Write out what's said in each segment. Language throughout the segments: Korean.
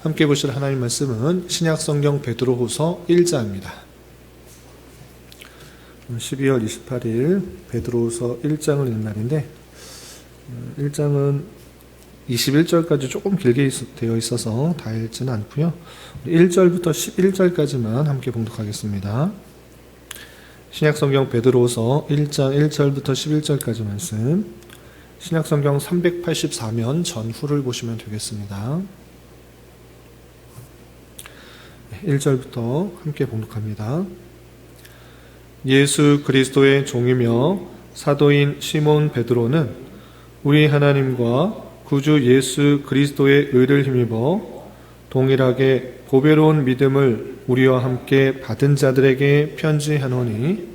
함께 보실 하나님 말씀은 신약성경 베드로후서 1장입니다. 12월 28일 베드로후서 1장을 읽는 날인데 1장은 21절까지 조금 길게 되어 있어서 다 읽지는 않고요. 1절부터 11절까지만 함께 봉독하겠습니다. 신약성경 베드로후서 1장 1절부터 11절까지 말씀, 신약성경 384면 전후를 보시면 되겠습니다. 1절부터 함께 봉독합니다. 예수 그리스도의 종이며 사도인 시몬 베드로는 우리 하나님과 구주 예수 그리스도의 의를 힘입어 동일하게 보배로운 믿음을 우리와 함께 받은 자들에게 편지하노니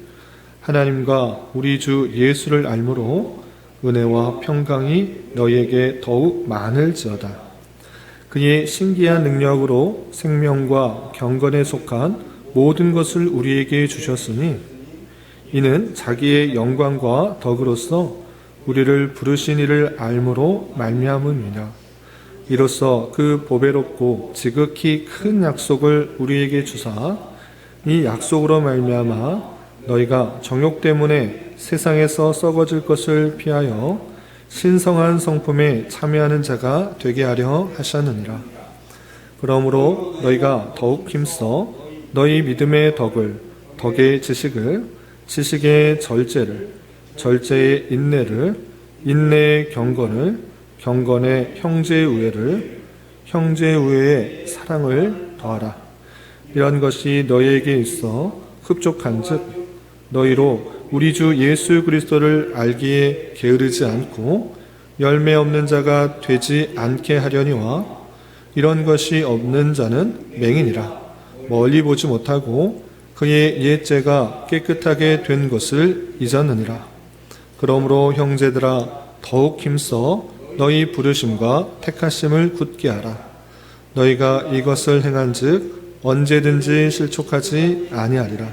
하나님과 우리 주 예수를 알므로 은혜와 평강이 너희에게 더욱 많을지어다. 그의 신기한 능력으로 생명과 경건에 속한 모든 것을 우리에게 주셨으니 이는 자기의 영광과 덕으로서 우리를 부르신 이를 알므로 말미암음이라. 이로써 그 보배롭고 지극히 큰 약속을 우리에게 주사 이 약속으로 말미암아 너희가 정욕 때문에 세상에서 썩어질 것을 피하여 신성한 성품에 참여하는 자가 되게 하려 하셨느니라. 그러므로 너희가 더욱 힘써 너희 믿음의 덕을, 덕의 지식을, 지식의 절제를, 절제의 인내를, 인내의 경건을, 경건의 형제의 우애를, 형제의 우애의 사랑을 더하라. 이런 것이 너희에게 있어 흡족한즉 너희로 우리 주 예수 그리스도를 알기에 게으르지 않고 열매 없는 자가 되지 않게 하려니와 이런 것이 없는 자는 맹인이라. 멀리 보지 못하고 그의 옛죄가 깨끗하게 된 것을 잊었느니라. 그러므로 형제들아 더욱 힘써 너희 부르심과 택하심을 굳게 하라. 너희가 이것을 행한즉 언제든지 실족하지 아니하리라.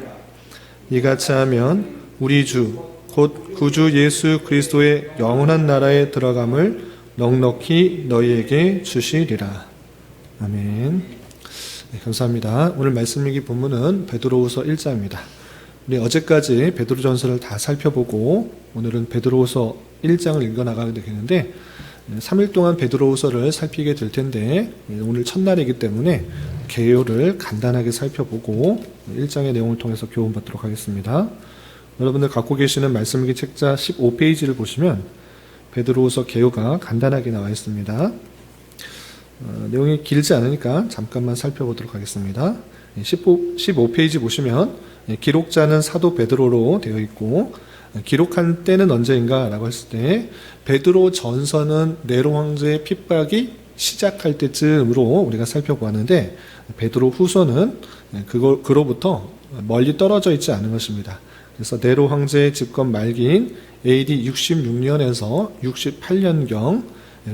이같이 하면 우리 주 곧 구주 예수 그리스도의 영원한 나라에 들어감을 넉넉히 너희에게 주시리라. 아멘. 네, 감사합니다. 오늘 말씀 읽기 본문은 베드로후서 1장입니다. 우리 어제까지 베드로전서를 다 살펴보고 오늘은 베드로후서 1장을 읽어나가게 되겠는데 3일 동안 베드로후서를 살피게 될 텐데 오늘 첫날이기 때문에 개요를 간단하게 살펴보고 1장의 내용을 통해서 교훈받도록 하겠습니다. 여러분들 갖고 계시는 말씀일기 책자 15페이지를 보시면 베드로후서 개요가 간단하게 나와 있습니다. 내용이 길지 않으니까 잠깐만 살펴보도록 하겠습니다. 15페이지 보시면 기록자는 사도 베드로로 되어 있고 기록한 때는 언제인가 라고 했을 때 베드로 전서는 네로 황제의 핍박이 시작할 때쯤으로 우리가 살펴보았는데 베드로 후서는 그로부터 멀리 떨어져 있지 않은 것입니다. 그래서 네로 황제의 집권 말기인 AD 66년에서 68년경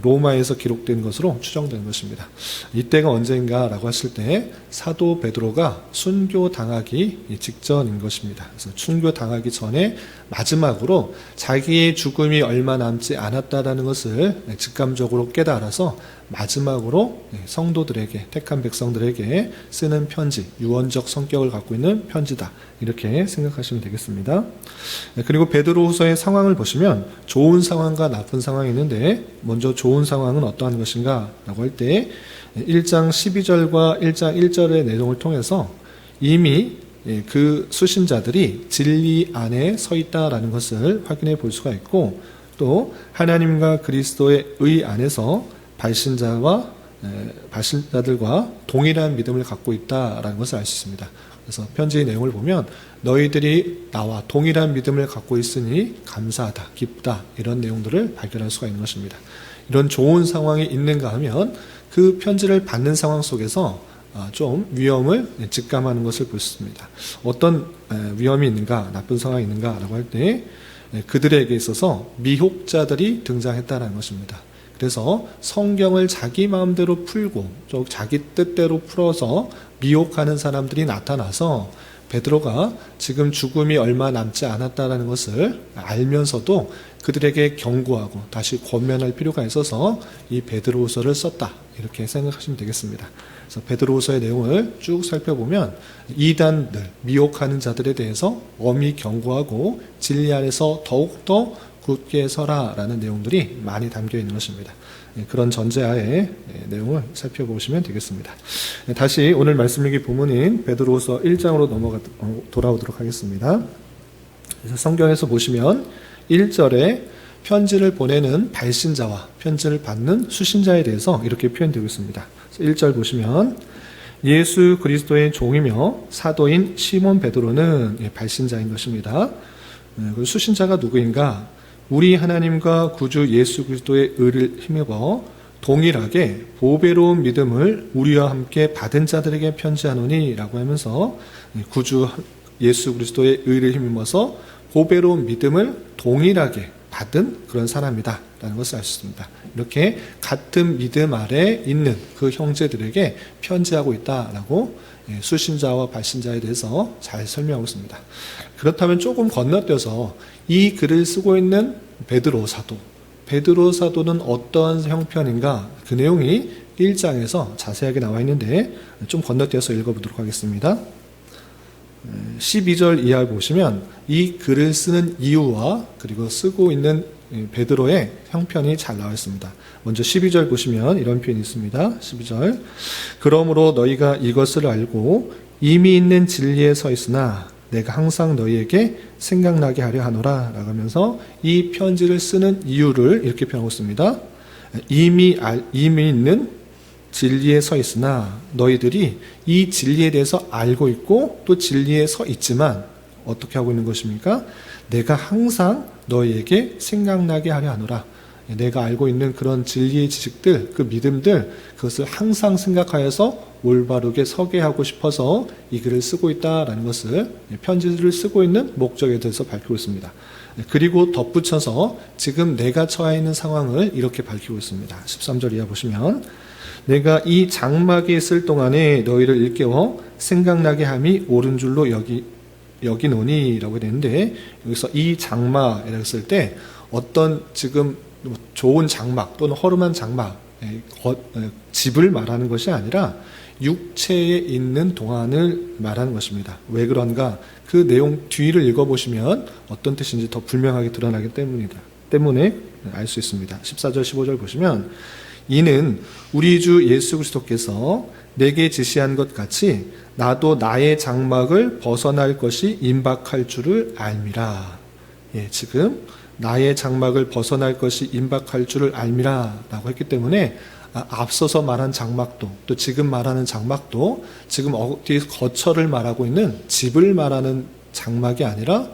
로마에서 기록된 것으로 추정되는 것입니다. 이때가 언제인가라고 했을 때 사도 베드로가 순교당하기 직전인 것입니다. 그래서 순교당하기 전에 마지막으로 자기의 죽음이 얼마 남지 않았다라는 것을 직감적으로 깨달아서 마지막으로 성도들에게, 택한 백성들에게 쓰는 편지, 유언적 성격을 갖고 있는 편지다. 이렇게 생각하시면 되겠습니다. 그리고 베드로후서의 상황을 보시면 좋은 상황과 나쁜 상황이 있는데 먼저 좋은 상황은 어떠한 것인가 라고 할 때 1장 12절과 1장 1절의 내용을 통해서 이미 그 수신자들이 진리 안에 서 있다라는 것을 확인해 볼 수가 있고 또 하나님과 그리스도의 의 안에서 발신자들과 동일한 믿음을 갖고 있다라는 것을 알 수 있습니다. 그래서 편지의 내용을 보면 너희들이 나와 동일한 믿음을 갖고 있으니 감사하다, 기쁘다 이런 내용들을 발견할 수가 있는 것입니다. 이런 좋은 상황이 있는가 하면 그 편지를 받는 상황 속에서 좀 위험을 직감하는 것을 볼 수 있습니다. 어떤 위험이 있는가, 나쁜 상황이 있는가라고 할 때 그들에게 있어서 미혹자들이 등장했다는 것입니다. 그래서 성경을 자기 마음대로 풀고 또 자기 뜻대로 풀어서 미혹하는 사람들이 나타나서 베드로가 지금 죽음이 얼마 남지 않았다는 것을 알면서도 그들에게 경고하고 다시 권면할 필요가 있어서 이 베드로후서를 썼다, 이렇게 생각하시면 되겠습니다. 그래서 베드로후서의 내용을 쭉 살펴보면 이단들, 미혹하는 자들에 대해서 엄히 경고하고 진리 안에서 더욱더 굳게 서라라는 내용들이 많이 담겨 있는 것입니다. 그런 전제하에 내용을 살펴보시면 되겠습니다. 다시 오늘 말씀일기 본문인 베드로후서 1장으로 돌아오도록 하겠습니다. 그래서 성경에서 보시면 1절에 편지를 보내는 발신자와 편지를 받는 수신자에 대해서 이렇게 표현되고 있습니다. 1절 보시면 예수 그리스도의 종이며 사도인 시몬 베드로는 발신자인 것입니다. 수신자가 누구인가? 우리 하나님과 구주 예수 그리스도의 의를 힘입어 동일하게 보배로운 믿음을 우리와 함께 받은 자들에게 편지하노니 라고 하면서 구주 예수 그리스도의 의를 힘입어서 보배로운 믿음을 동일하게 받은 그런 사람이다 라는 것을 알 수 있습니다. 이렇게 같은 믿음 아래 있는 그 형제들에게 편지하고 있다라고 수신자와 발신자에 대해서 잘 설명하고 있습니다. 그렇다면 조금 건너뛰어서 이 글을 쓰고 있는 베드로 사도는 어떠한 형편인가? 그 내용이 1장에서 자세하게 나와 있는데 좀 건너뛰어서 읽어보도록 하겠습니다. 12절 이하 보시면 이 글을 쓰는 이유와 그리고 쓰고 있는 베드로의 형편이 잘 나와 있습니다. 먼저 12절 보시면 이런 표현이 있습니다. 12절 그러므로 너희가 이것을 알고 이미 있는 진리에 서 있으나 내가 항상 너희에게 생각나게 하려 하노라 라고 하면서 이 편지를 쓰는 이유를 이렇게 표현하고 있습니다. 이미 있는 진리에 서 있으나 너희들이 이 진리에 대해서 알고 있고 또 진리에 서 있지만 어떻게 하고 있는 것입니까? 내가 항상 너희에게 생각나게 하려 하노라. 내가 알고 있는 그런 진리의 지식들, 그 믿음들, 그것을 항상 생각하여서 올바르게 서게 하고 싶어서 이 글을 쓰고 있다라는 것을 편지를 쓰고 있는 목적에 대해서 밝히고 있습니다. 그리고 덧붙여서 지금 내가 처해 있는 상황을 이렇게 밝히고 있습니다. 13절 이하 보시면 내가 이 장막에 있을 동안에 너희를 일깨워 생각나게 함이 옳은 줄로 여기노니 라고 되는데 여기서 이 장막이라고 했을 때 어떤 지금 좋은 장막 또는 허름한 장막, 집을 말하는 것이 아니라 육체에 있는 동안을 말하는 것입니다. 왜 그런가? 그 내용 뒤를 읽어보시면 어떤 뜻인지 더 분명하게 드러나기 때문에 알 수 있습니다. 14절 15절 보시면 이는 우리 주 예수 그리스도께서 내게 지시한 것 같이 나도 나의 장막을 벗어날 것이 임박할 줄을 알미라. 지금 나의 장막을 벗어날 것이 임박할 줄을 알미라 라고 했기 때문에 앞서서 말한 장막도 또 지금 말하는 장막도 지금 어디 거처를 말하고 있는 집을 말하는 장막이 아니라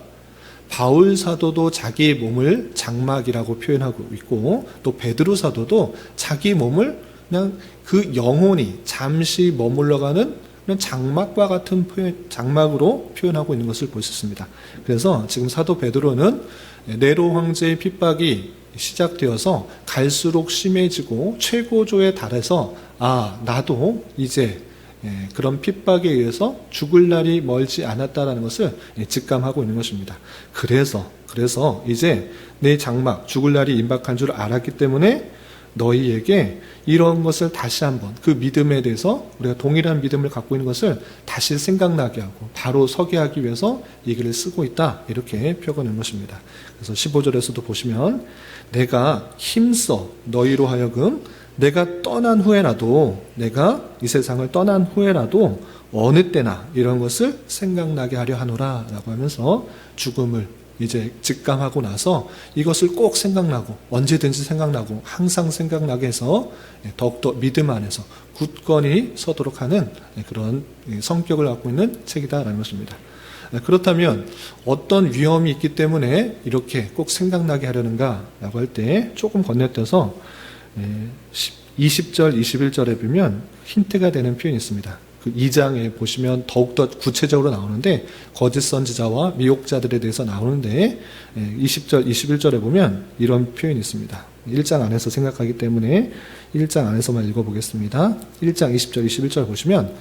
바울 사도도 자기의 몸을 장막이라고 표현하고 있고 또 베드로 사도도 자기 몸을 그냥 그 영혼이 잠시 머물러가는 그런 장막과 같은 장막으로 표현하고 있는 것을 볼 수 있습니다. 그래서 지금 사도 베드로는 네로 황제의 핍박이 시작되어서 갈수록 심해지고 최고조에 달해서 나도 이제 그런 핍박에 의해서 죽을 날이 멀지 않았다라는 것을 직감하고 있는 것입니다. 그래서 이제 내 장막 죽을 날이 임박한 줄 알았기 때문에 너희에게 이런 것을 다시 한번 그 믿음에 대해서 우리가 동일한 믿음을 갖고 있는 것을 다시 생각나게 하고 바로 서게 하기 위해서 이 글을 쓰고 있다 이렇게 표현하는 것입니다. 그래서 15절에서도 보시면 내가 힘써 너희로 하여금 내가 떠난 후에라도 내가 이 세상을 떠난 후에라도 어느 때나 이런 것을 생각나게 하려 하노라 라고 하면서 죽음을 이제 직감하고 나서 이것을 꼭 생각나고 언제든지 생각나고 항상 생각나게 해서 더욱더 믿음 안에서 굳건히 서도록 하는 그런 성격을 갖고 있는 책이다라는 것입니다. 그렇다면 어떤 위험이 있기 때문에 이렇게 꼭 생각나게 하려는가라고 할 때 조금 건너뛰어서 20절, 21절에 보면 힌트가 되는 표현이 있습니다. 그 2장에 보시면 더욱더 구체적으로 나오는데 거짓 선지자와 미혹자들에 대해서 나오는데 20절, 21절에 보면 이런 표현이 있습니다. 1장 안에서 생각하기 때문에 1장 안에서만 읽어보겠습니다. 1장 20절, 21절 보시면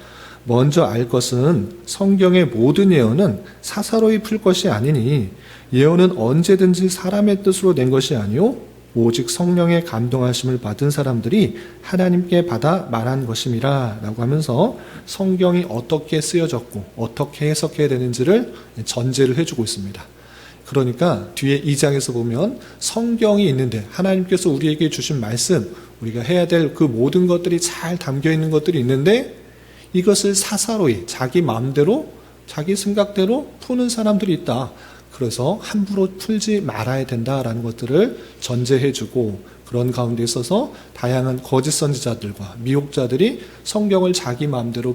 먼저 알 것은 성경의 모든 예언은 사사로이 풀 것이 아니니 예언은 언제든지 사람의 뜻으로 낸 것이 아니요 오직 성령의 감동하심을 받은 사람들이 하나님께 받아 말한 것임이라 라고 하면서 성경이 어떻게 쓰여졌고 어떻게 해석해야 되는지를 전제를 해주고 있습니다. 그러니까 뒤에 2장에서 보면 성경이 있는데 하나님께서 우리에게 주신 말씀, 우리가 해야 될 그 모든 것들이 잘 담겨 있는 것들이 있는데 이것을 사사로이 자기 마음대로 자기 생각대로 푸는 사람들이 있다. 그래서 함부로 풀지 말아야 된다라는 것들을 전제해주고 그런 가운데 있어서 다양한 거짓 선지자들과 미혹자들이 성경을 자기 마음대로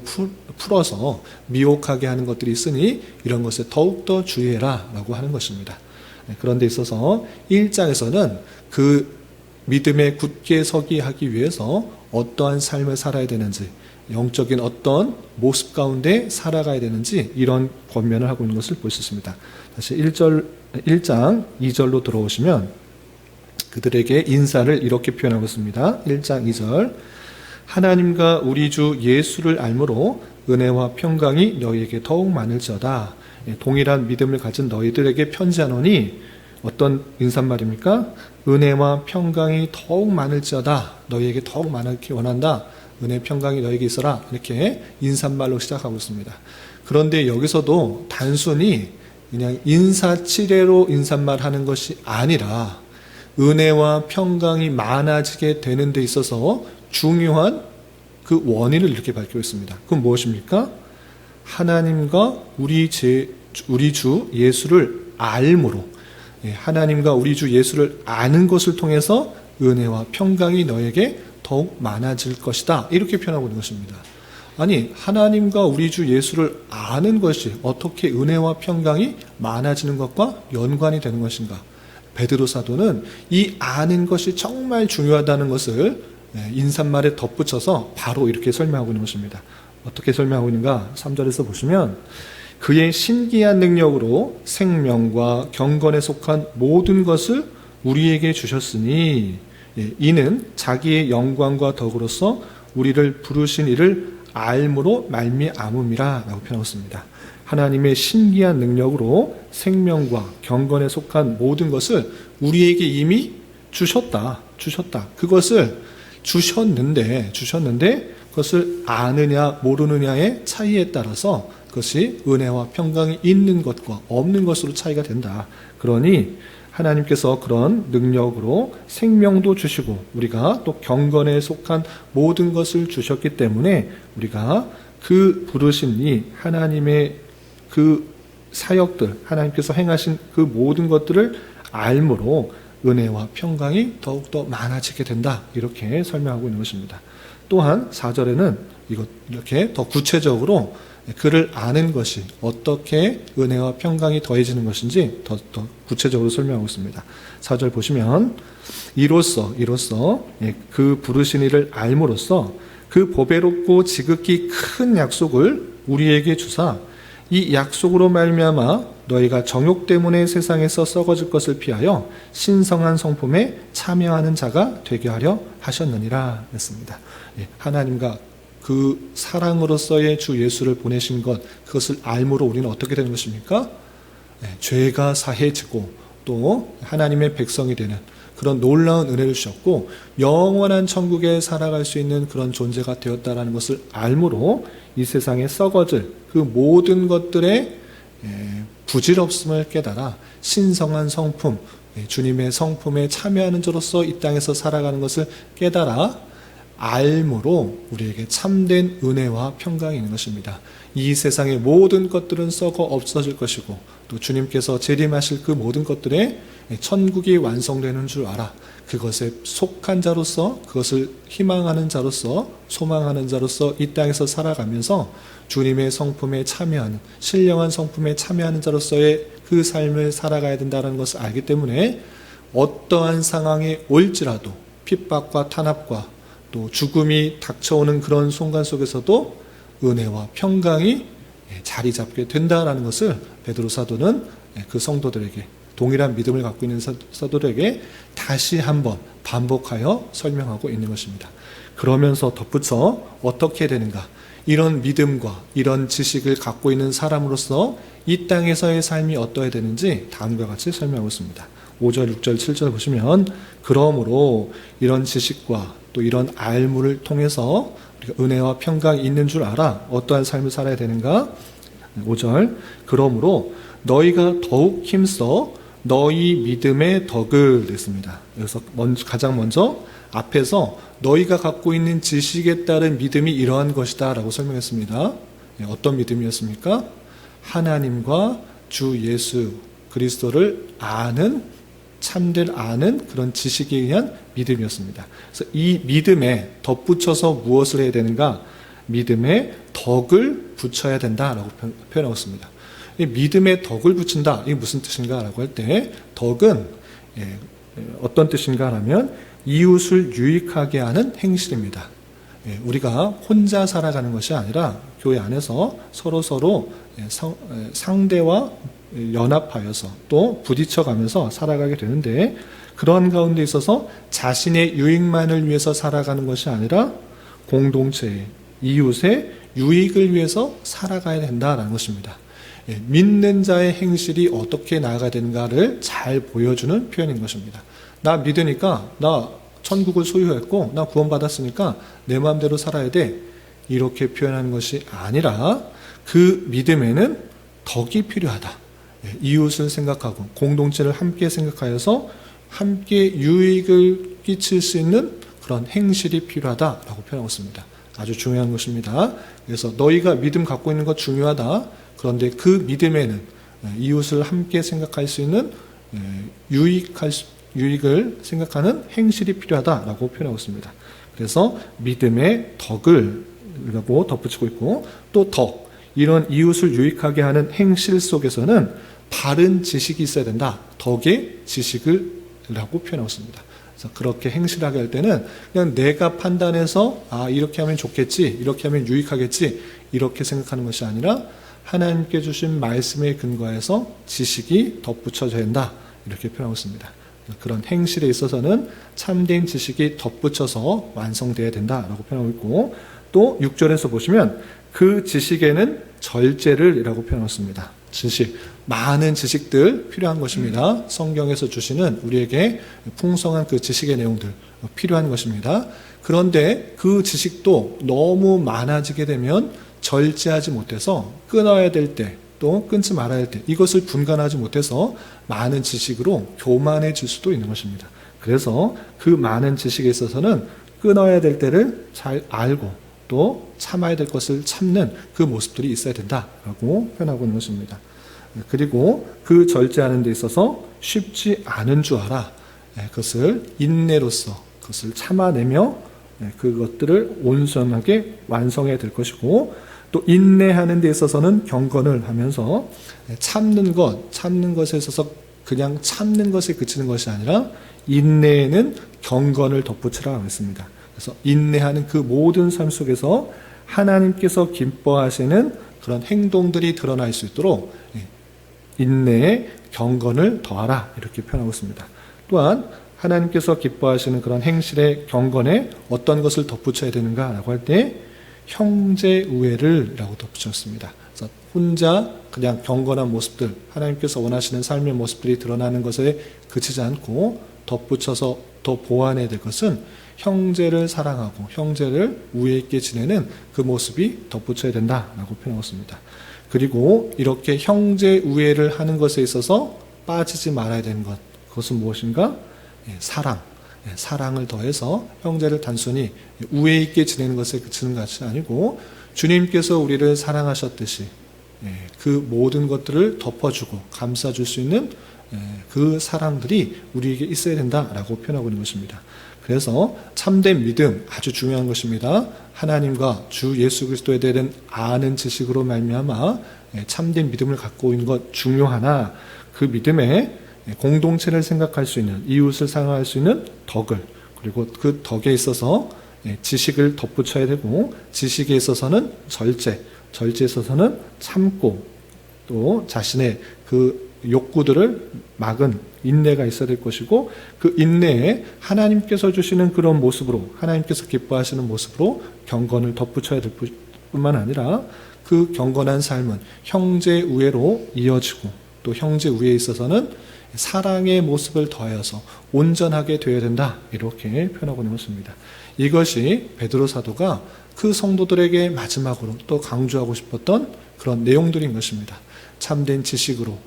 풀어서 미혹하게 하는 것들이 있으니 이런 것에 더욱더 주의해라 라고 하는 것입니다. 그런 데 있어서 1장에서는 그 믿음에 굳게 서기 하기 위해서 어떠한 삶을 살아야 되는지 영적인 어떤 모습 가운데 살아가야 되는지 이런 권면을 하고 있는 것을 볼 수 있습니다. 다시 1장 2절로 들어오시면 그들에게 인사를 이렇게 표현하고 있습니다. 1장 2절 하나님과 우리 주 예수를 알므로 은혜와 평강이 너희에게 더욱 많을지어다. 동일한 믿음을 가진 너희들에게 편지하노니 어떤 인사말입니까? 은혜와 평강이 더욱 많을지어다. 너희에게 더욱 많게 원한다. 은혜 평강이 너에게 있어라. 이렇게 인사말로 시작하고 있습니다. 그런데 여기서도 단순히 그냥 인사치레로 인사말 하는 것이 아니라 은혜와 평강이 많아지게 되는 데 있어서 중요한 그 원인을 이렇게 밝히고 있습니다. 그건 무엇입니까? 하나님과 우리 주 예수를 알므로 하나님과 우리 주 예수를 아는 것을 통해서 은혜와 평강이 너에게 더욱 많아질 것이다. 이렇게 표현하고 있는 것입니다. 아니 하나님과 우리 주 예수를 아는 것이 어떻게 은혜와 평강이 많아지는 것과 연관이 되는 것인가? 베드로 사도는 이 아는 것이 정말 중요하다는 것을 인사말에 덧붙여서 바로 이렇게 설명하고 있는 것입니다. 어떻게 설명하고 있는가? 3절에서 보시면 그의 신기한 능력으로 생명과 경건에 속한 모든 것을 우리에게 주셨으니 이는 자기의 영광과 덕으로서 우리를 부르신 이를 알므로 말미암음이라 라고 표현하고 있습니다. 하나님의 신기한 능력으로 생명과 경건에 속한 모든 것을 우리에게 이미 주셨다. 그것을 주셨는데 그것을 아느냐 모르느냐의 차이에 따라서 그것이 은혜와 평강이 있는 것과 없는 것으로 차이가 된다. 그러니 하나님께서 그런 능력으로 생명도 주시고 우리가 또 경건에 속한 모든 것을 주셨기 때문에 우리가 그 부르심이 하나님의 그 사역들, 하나님께서 행하신 그 모든 것들을 알므로 은혜와 평강이 더욱더 많아지게 된다. 이렇게 설명하고 있는 것입니다. 또한 4절에는 이렇게 더 구체적으로 그를 아는 것이 어떻게 은혜와 평강이 더해지는 것인지 더 구체적으로 설명하고 있습니다. 4절 보시면 이로써 그 부르신 이를 알므로써 그 보배롭고 지극히 큰 약속을 우리에게 주사 이 약속으로 말미암아 너희가 정욕 때문에 세상에서 썩어질 것을 피하여 신성한 성품에 참여하는 자가 되게 하려 하셨느니라 했습니다. 하나님과 그 사랑으로서의 주 예수를 보내신 것, 그것을 알므로 우리는 어떻게 되는 것입니까? 죄가 사해지고 또 하나님의 백성이 되는 그런 놀라운 은혜를 주셨고 영원한 천국에 살아갈 수 있는 그런 존재가 되었다라는 것을 알므로 이 세상에 썩어질 그 모든 것들의 부질없음을 깨달아 신성한 성품, 주님의 성품에 참여하는 자로서 이 땅에서 살아가는 것을 깨달아 알므로 우리에게 참된 은혜와 평강이 있는 것입니다. 이 세상의 모든 것들은 썩어 없어질 것이고 또 주님께서 재림하실 그 모든 것들에 천국이 완성되는 줄 알아. 그것에 속한 자로서, 그것을 희망하는 자로서, 소망하는 자로서 이 땅에서 살아가면서 주님의 성품에 참여하는, 신령한 성품에 참여하는 자로서의 그 삶을 살아가야 된다는 것을 알기 때문에 어떠한 상황이 올지라도 핍박과 탄압과 또 죽음이 닥쳐오는 그런 순간 속에서도 은혜와 평강이 자리 잡게 된다는 것을 베드로 사도는 그 성도들에게, 동일한 믿음을 갖고 있는 사도들에게 다시 한번 반복하여 설명하고 있는 것입니다. 그러면서 덧붙여 어떻게 되는가? 이런 믿음과 이런 지식을 갖고 있는 사람으로서 이 땅에서의 삶이 어떠해야 되는지 다음과 같이 설명하고 있습니다. 5절, 6절, 7절 보시면 그러므로 이런 지식과 또 이런 알물을 통해서 우리가 은혜와 평강이 있는 줄 알아 어떠한 삶을 살아야 되는가? 5절 그러므로 너희가 더욱 힘써 너희 믿음의 덕을 냈습니다. 그래서 가장 먼저 앞에서 너희가 갖고 있는 지식에 따른 믿음이 이러한 것이다 라고 설명했습니다. 어떤 믿음이었습니까? 하나님과 주 예수 그리스도를 아는 참들 아는 그런 지식에 의한 믿음이었습니다. 그래서 이 믿음에 덧붙여서 무엇을 해야 되는가? 믿음에 덕을 붙여야 된다라고 표현하고 있습니다. 이 믿음에 덕을 붙인다. 이게 무슨 뜻인가라고 할 때 덕은 어떤 뜻인가 하면 이웃을 유익하게 하는 행실입니다. 우리가 혼자 살아가는 것이 아니라 교회 안에서 서로 상대와 연합하여서 또 부딪혀가면서 살아가게 되는데 그러한 가운데 있어서 자신의 유익만을 위해서 살아가는 것이 아니라 공동체의 이웃의 유익을 위해서 살아가야 된다라는 것입니다. 믿는 자의 행실이 어떻게 나아가야 되는가를 잘 보여주는 표현인 것입니다. 나 믿으니까 나 천국을 소유했고 나 구원받았으니까 내 마음대로 살아야 돼 이렇게 표현하는 것이 아니라 그 믿음에는 덕이 필요하다. 이웃을 생각하고 공동체를 함께 생각하여서 함께 유익을 끼칠 수 있는 그런 행실이 필요하다라고 표현하고 있습니다. 아주 중요한 것입니다. 그래서 너희가 믿음 갖고 있는 것 중요하다. 그런데 그 믿음에는 이웃을 함께 생각할 수 있는 유익을 생각하는 행실이 필요하다라고 표현하고 있습니다. 그래서 믿음의 덕을 라고 덧붙이고 있고 또 덕, 이런 이웃을 유익하게 하는 행실 속에서는 바른 지식이 있어야 된다. 덕의 지식을 라고 표현하고 있습니다. 그래서 그렇게 행실하게 할 때는 그냥 내가 판단해서 이렇게 하면 좋겠지, 이렇게 하면 유익하겠지 이렇게 생각하는 것이 아니라 하나님께 주신 말씀에 근거해서 지식이 덧붙여져야 된다. 이렇게 표현하고 있습니다. 그런 행실에 있어서는 참된 지식이 덧붙여서 완성되어야 된다라고 표현하고 있고 또 6절에서 보시면 그 지식에는 절제를 이라고 표현하고 있습니다. 지식, 많은 지식들 필요한 것입니다. 성경에서 주시는 우리에게 풍성한 그 지식의 내용들 필요한 것입니다. 그런데 그 지식도 너무 많아지게 되면 절제하지 못해서 끊어야 될 때 또 끊지 말아야 할 때 이것을 분간하지 못해서 많은 지식으로 교만해질 수도 있는 것입니다. 그래서 그 많은 지식에 있어서는 끊어야 될 때를 잘 알고 또 참아야 될 것을 참는 그 모습들이 있어야 된다라고 표현하고 있는 것입니다. 그리고 그 절제하는 데 있어서 쉽지 않은 줄 알아. 그것을 인내로서 그것을 참아내며 그것들을 온전하게 완성해야 될 것이고 또 인내하는 데 있어서는 경건을 하면서 참는 것에 있어서 그냥 참는 것에 그치는 것이 아니라 인내에는 경건을 덧붙이라고 했습니다. 그래서 인내하는 그 모든 삶 속에서 하나님께서 기뻐하시는 그런 행동들이 드러날 수 있도록 인내에 경건을 더하라 이렇게 표현하고 있습니다. 또한 하나님께서 기뻐하시는 그런 행실의 경건에 어떤 것을 덧붙여야 되는가라고 할 때 형제 우애를 라고 덧붙였습니다. 그래서 혼자 그냥 경건한 모습들 하나님께서 원하시는 삶의 모습들이 드러나는 것에 그치지 않고 덧붙여서 더 보완해야 될 것은 형제를 사랑하고 형제를 우애 있게 지내는 그 모습이 덧붙여야 된다라고 표현하고 있습니다. 그리고 이렇게 형제 우애를 하는 것에 있어서 빠지지 말아야 되는 것 그것은 무엇인가? 사랑. 사랑을 더해서 형제를 단순히 우애 있게 지내는 것에 그치는 것이 아니고 주님께서 우리를 사랑하셨듯이 그 모든 것들을 덮어주고 감싸줄 수 있는 그 사랑들이 우리에게 있어야 된다라고 표현하고 있는 것입니다. 그래서 참된 믿음 아주 중요한 것입니다. 하나님과 주 예수 그리스도에 대한 아는 지식으로 말미암아 참된 믿음을 갖고 있는 것 중요하나 그 믿음에 공동체를 생각할 수 있는 이웃을 사랑할 수 있는 덕을 그리고 그 덕에 있어서 지식을 덧붙여야 되고 지식에 있어서는 절제에 있어서는 참고 또 자신의 그 욕구들을 막은 인내가 있어야 될 것이고 그 인내에 하나님께서 주시는 그런 모습으로 하나님께서 기뻐하시는 모습으로 경건을 덧붙여야 될 뿐만 아니라 그 경건한 삶은 형제 우애로 이어지고 또 형제 우애에 있어서는 사랑의 모습을 더하여서 온전하게 되어야 된다. 이렇게 표현하고 있는 것입니다. 이것이 베드로 사도가 그 성도들에게 마지막으로 또 강조하고 싶었던 그런 내용들인 것입니다. 참된 지식으로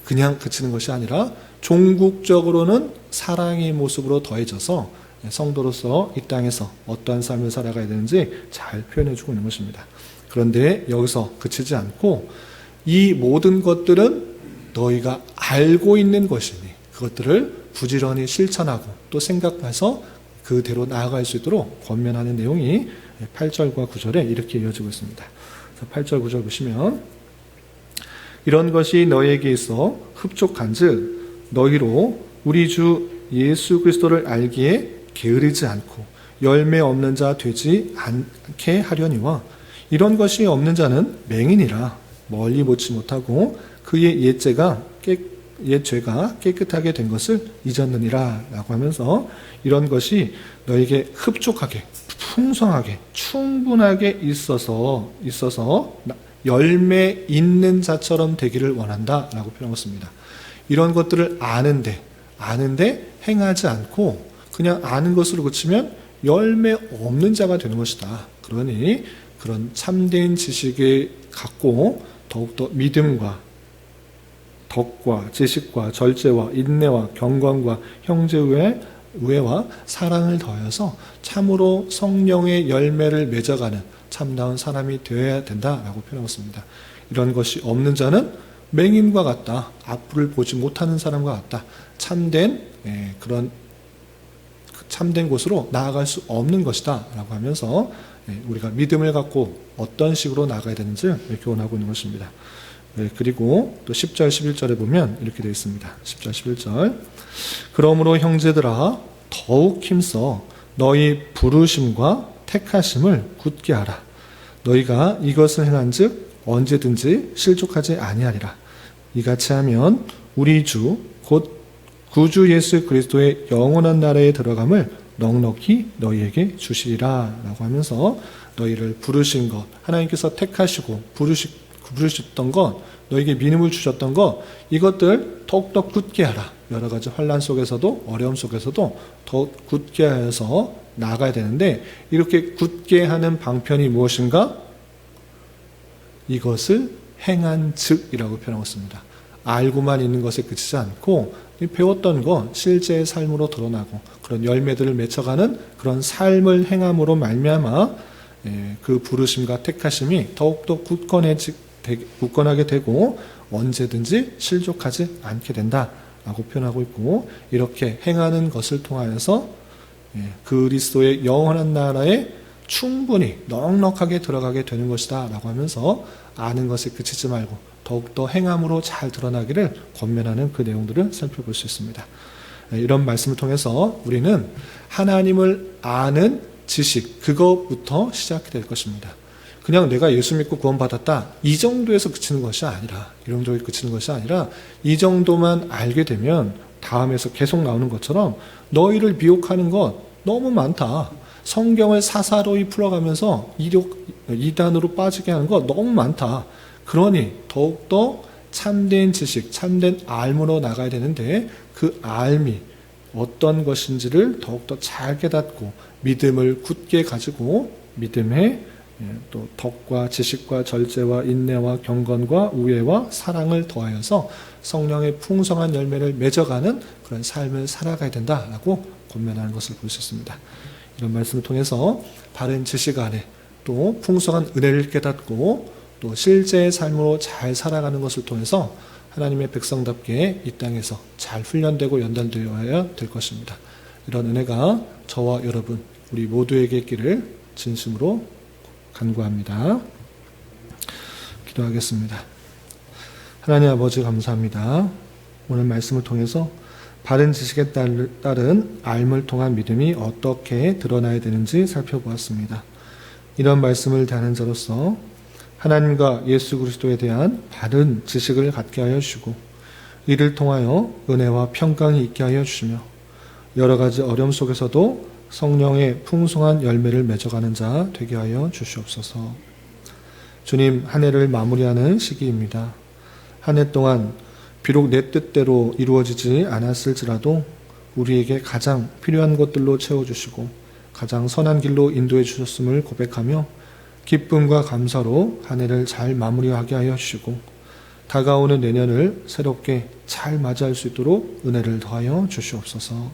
그냥 그치는 것이 아니라 종국적으로는 사랑의 모습으로 더해져서 성도로서 이 땅에서 어떠한 삶을 살아가야 되는지 잘 표현해주고 있는 것입니다. 그런데 여기서 그치지 않고 이 모든 것들은 너희가 알고 있는 것이니 그것들을 부지런히 실천하고 또 생각해서 그대로 나아갈 수 있도록 권면하는 내용이 8절과 9절에 이렇게 이어지고 있습니다. 8절 9절 보시면 이런 것이 너희에게 있어 흡족한즉 너희로 우리 주 예수 그리스도를 알기에 게으르지 않고 열매 없는 자 되지 않게 하려니와 이런 것이 없는 자는 맹인이라 멀리 보지 못하고 그의 옛죄가 깨끗하게 된 것을 잊었느니라 라고 하면서 이런 것이 너에게 흡족하게 풍성하게 충분하게 있어서 열매 있는 자처럼 되기를 원한다 라고 표현했습니다. 이런 것들을 아는데 행하지 않고 그냥 아는 것으로 그치면 열매 없는 자가 되는 것이다. 그러니 그런 참된 지식을 갖고 더욱더 믿음과 덕과 지식과 절제와 인내와 경건과 형제의 우애와 사랑을 더해서 참으로 성령의 열매를 맺어가는 참다운 사람이 되어야 된다라고 표현했습니다. 이런 것이 없는 자는 맹인과 같다. 앞을 보지 못하는 사람과 같다. 참된 곳으로 나아갈 수 없는 것이다 라고 하면서 우리가 믿음을 갖고 어떤 식으로 나아가야 되는지 교훈하고 있는 것입니다. 그리고 또 10절 11절에 보면 이렇게 되어 있습니다. 10절 11절 그러므로 형제들아 더욱 힘써 너희 부르심과 택하심을 굳게 하라. 너희가 이것을 행한즉 언제든지 실족하지 아니하리라. 이같이 하면 우리 주 곧 구주 예수 그리스도의 영원한 나라에 들어감을 넉넉히 너희에게 주시리라 라고 하면서 너희를 부르신 것 하나님께서 택하시고 부르셨던 것 너희에게 믿음을 주셨던 것 이것들 더욱더 굳게 하라. 여러 가지 환난 속에서도 어려움 속에서도 더 굳게 하여서 나아가야 되는데 이렇게 굳게 하는 방편이 무엇인가? 이것을 행한 즉이라고 표현하고 있습니다. 알고만 있는 것에 그치지 않고 배웠던 것 실제의 삶으로 드러나고 그런 열매들을 맺어가는 그런 삶을 행함으로 말미암아 그 부르심과 택하심이 더욱더 굳건하게 되고 언제든지 실족하지 않게 된다라고 표현하고 있고 이렇게 행하는 것을 통하여서 그리스도의 영원한 나라에 충분히 넉넉하게 들어가게 되는 것이다 라고 하면서 아는 것에 그치지 말고 더욱더 행함으로 잘 드러나기를 권면하는 그 내용들을 살펴볼 수 있습니다. 이런 말씀을 통해서 우리는 하나님을 아는 지식 그것부터 시작이 될 것입니다. 그냥 내가 예수 믿고 구원받았다 이 정도에서 그치는 것이 아니라 이런 정도에 그치는 것이 아니라 이 정도만 알게 되면 다음에서 계속 나오는 것처럼 너희를 미혹하는 것 너무 많다. 성경을 사사로이 풀어가면서 이단으로 빠지게 하는 것 너무 많다. 그러니 더욱더 참된 지식, 참된 알므로 나가야 되는데 그 알미 어떤 것인지를 더욱더 잘 깨닫고 믿음을 굳게 가지고 믿음에 또 덕과 지식과 절제와 인내와 경건과 우애와 사랑을 더하여서 성령의 풍성한 열매를 맺어가는 그런 삶을 살아가야 된다라고 권면하는 것을 볼 수 있습니다. 이런 말씀을 통해서 바른 지식 안에 또 풍성한 은혜를 깨닫고 또 실제의 삶으로 잘 살아가는 것을 통해서 하나님의 백성답게 이 땅에서 잘 훈련되고 연단되어야 될 것입니다. 이런 은혜가 저와 여러분 우리 모두에게 있기를 진심으로 간구합니다. 기도하겠습니다. 하나님 아버지 감사합니다. 오늘 말씀을 통해서 바른 지식에 따른 알을 통한 믿음이 어떻게 드러나야 되는지 살펴보았습니다. 이런 말씀을 대하는 자로서 하나님과 예수 그리스도에 대한 바른 지식을 갖게 하여 주시고 이를 통하여 은혜와 평강이 있게 하여 주시며 여러 가지 어려움 속에서도 성령의 풍성한 열매를 맺어가는 자 되게 하여 주시옵소서. 주님, 한 해를 마무리하는 시기입니다. 한 해 동안 비록 내 뜻대로 이루어지지 않았을지라도 우리에게 가장 필요한 것들로 채워주시고 가장 선한 길로 인도해 주셨음을 고백하며 기쁨과 감사로 한 해를 잘 마무리하게 하여 주시고 다가오는 내년을 새롭게 잘 맞이할 수 있도록 은혜를 더하여 주시옵소서.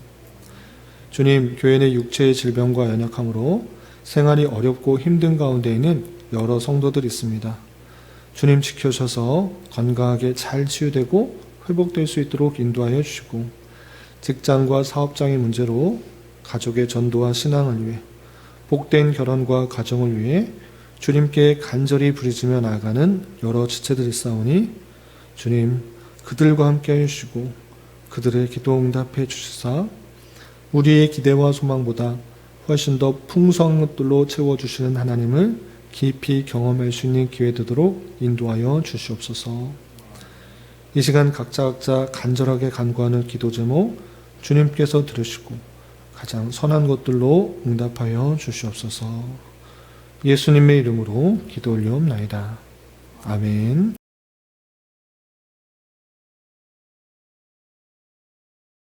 주님, 교회 내 육체의 질병과 연약함으로 생활이 어렵고 힘든 가운데 있는 여러 성도들이 있습니다. 주님 지켜주셔서 건강하게 잘 치유되고 회복될 수 있도록 인도하여 주시고 직장과 사업장의 문제로 가족의 전도와 신앙을 위해 복된 결혼과 가정을 위해 주님께 간절히 부르짖며 나아가는 여러 지체들이 있사오니 주님 그들과 함께 해주시고 그들의 기도 응답해 주시사 우리의 기대와 소망보다 훨씬 더 풍성한 것들로 채워주시는 하나님을 깊이 경험할 수 있는 기회 되도록 인도하여 주시옵소서. 이 시간 각자 간절하게 간구하는 기도 제목 주님께서 들으시고 가장 선한 것들로 응답하여 주시옵소서. 예수님의 이름으로 기도 올리옵나이다. 아멘.